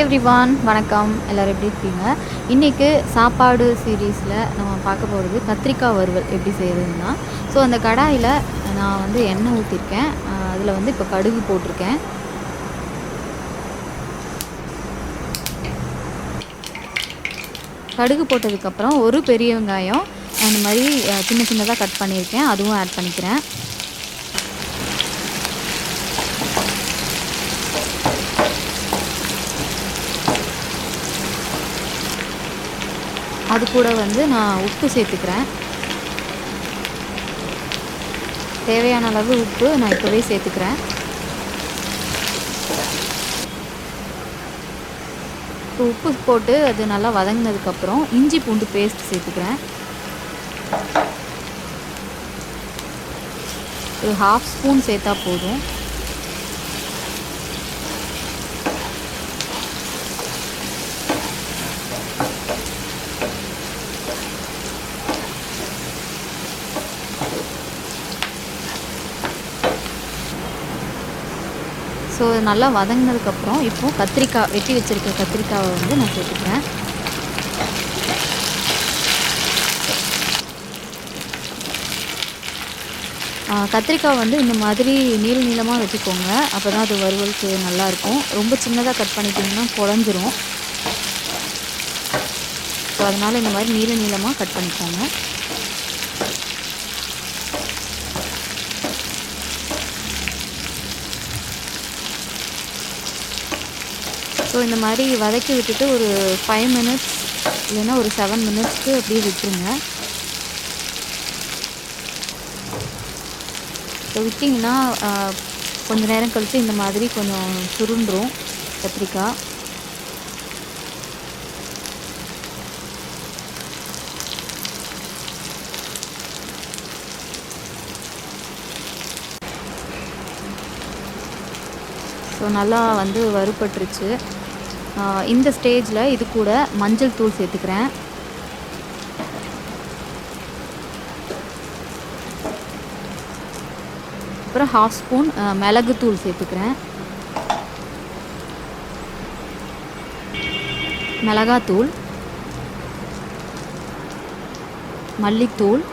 Everyone, வணக்கம். எல்லோரும் எப்படி இருக்கீங்க? இன்றைக்கி சாப்பாடு சீரீஸில் நம்ம பார்க்க போகிறது கத்திரிக்காய் வறுவல் எப்படி செய்கிறதுன்னு தான். ஸோ அந்த கடாயில் நான் வந்து எண்ணெய் ஊற்றிருக்கேன். அதில் வந்து இப்போ கடுகு போட்டிருக்கேன். கடுகு போட்டதுக்கப்புறம் ஒரு பெரிய வெங்காயம் அந்த மாதிரி சின்ன சின்னதாக கட் பண்ணியிருக்கேன், அதுவும் ஆட் பண்ணிக்கிறேன். அது கூட வந்து நான் உப்பு சேர்த்துக்கிறேன். தேவையான அளவு உப்பு நான் இப்போவே சேர்த்துக்கிறேன். இப்போ உப்பு போட்டு அது நல்லா வதங்கினதுக்கப்புறம் இஞ்சி பூண்டு பேஸ்ட் சேர்த்துக்கிறேன். ஒரு 1/2 ஸ்பூன் சேர்த்தா போதும். ஸோ நல்லா வதங்கினதுக்கப்புறம் இப்போது கத்திரிக்காய் வெட்டி வச்சுருக்க கத்திரிக்காவை வந்து நான் சேர்த்துக்கிறேன். கத்திரிக்காய் வந்து இந்த மாதிரி நீளமாக வச்சுக்கோங்க, அப்போ தான் அது வறுவலுக்கு நல்லாயிருக்கும். ரொம்ப சின்னதாக கட் பண்ணிட்டிங்கன்னா குழஞ்சிரும். ஸோ அதனால் இந்த மாதிரி நீளமாக கட் பண்ணிக்கோங்க. ஸோ இந்த மாதிரி வதக்கி விட்டுட்டு ஒரு 5 மினிட்ஸ் இல்லைன்னா ஒரு 7 மினிட்ஸ்க்கு அப்படியே விட்டுருங்க. ஸோ விட்டிங்கன்னா கொஞ்சம் நேரம் கழித்து இந்த மாதிரி கொஞ்சம் சுருண்டுரும் கத்திரிக்காய். ஸோ நல்லா வந்து வறுபட்டுருச்சு. இந்த ஸ்டேஜில் இது கூட மஞ்சள் தூள் சேர்த்துக்கிறேன். அப்புறம் 1/2 ஸ்பூன் மிளகுத்தூள் சேர்த்துக்கிறேன். மிளகாத்தூள், மல்லித்தூள்,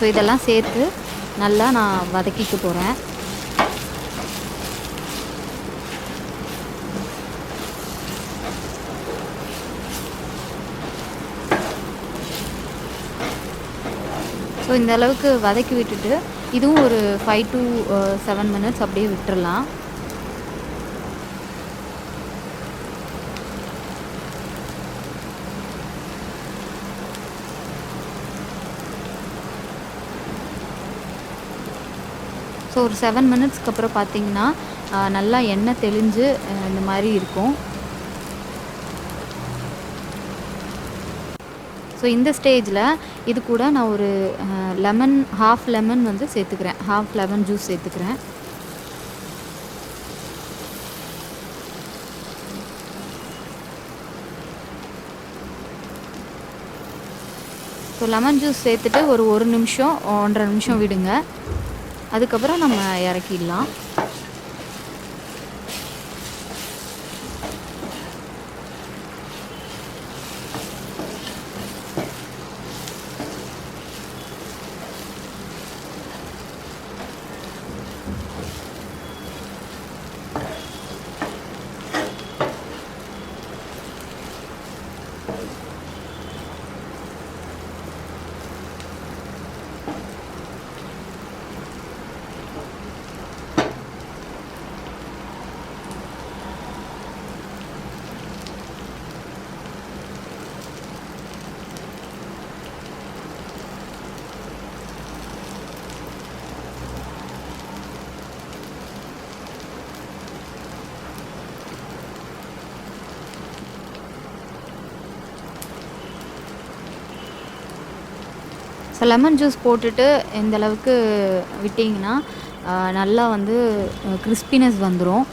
ஸோ இதெல்லாம் சேர்த்து நல்லா நான் வதக்கிக்க போகிறேன். ஸோ இந்த அளவுக்கு வதக்கி விட்டுட்டு இதுவும் ஒரு 5 to 7 மினிட்ஸ் அப்படியே விட்டுறலாம். ஸோ ஒரு 7 மினிட்ஸ்க்கு அப்புறம் பார்த்திங்கன்னா நல்லா எண்ணெய் தெளிஞ்சு இந்த மாதிரி இருக்கும். ஸோ இந்த ஸ்டேஜில் இது கூட நான் ஒரு லெமன், 1/2 லெமன் வந்து சேர்த்துக்கிறேன். 1/2 லெமன் ஜூஸ் சேர்த்துக்கிறேன். ஸோ லெமன் ஜூஸ் சேர்த்துட்டு ஒரு 1 நிமிஷம் 1.5 நிமிஷம் விடுங்க. அதுக்கப்புறம் நம்ம இறக்கிடலாம். ஸோ லெமன் ஜூஸ் போட்டுட்டு இந்த அளவுக்கு விட்டிங்கன்னா நல்லா வந்து கிறிஸ்பினஸ் வந்துடும்.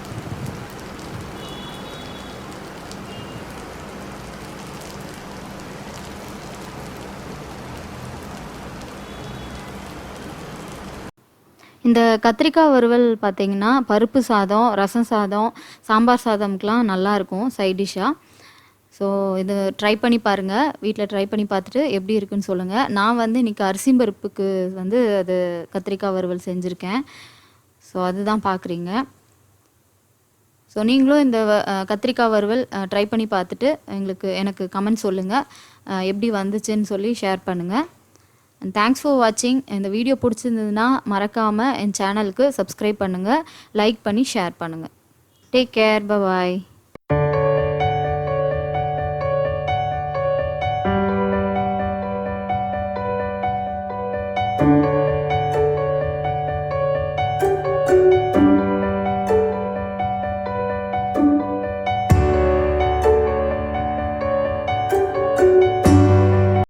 இந்த கத்திரிக்காய் வறுவல் பார்த்தீங்கன்னா பருப்பு சாதம், ரசம் சாதம், சாம்பார் சாதம்க்குலாம் நல்லாயிருக்கும் சைட் டிஷ்ஷாக. ஸோ இது ட்ரை பண்ணி பாருங்கள். வீட்டில் ட்ரை பண்ணி பார்த்துட்டு எப்படி இருக்குன்னு சொல்லுங்கள். நான் வந்து இன்றைக்கி அரிசி பருப்புக்கு வந்து அது கத்திரிக்காய் வறுவல் செஞ்சுருக்கேன். ஸோ அதுதான் பார்க்குறீங்க. ஸோ நீங்களும் இந்த கத்திரிக்காய் வறுவல் ட்ரை பண்ணி பார்த்துட்டு எனக்கு கமெண்ட் சொல்லுங்கள். எப்படி வந்துச்சுன்னு சொல்லி ஷேர் பண்ணுங்கள். அண்ட் தேங்க்ஸ் ஃபார் வாட்சிங். இந்த வீடியோ பிடிச்சிருந்ததுன்னா மறக்காமல் என் சேனலுக்கு சப்ஸ்கிரைப் பண்ணுங்கள், லைக் பண்ணி ஷேர் பண்ணுங்கள். டேக் கேர், பாய்.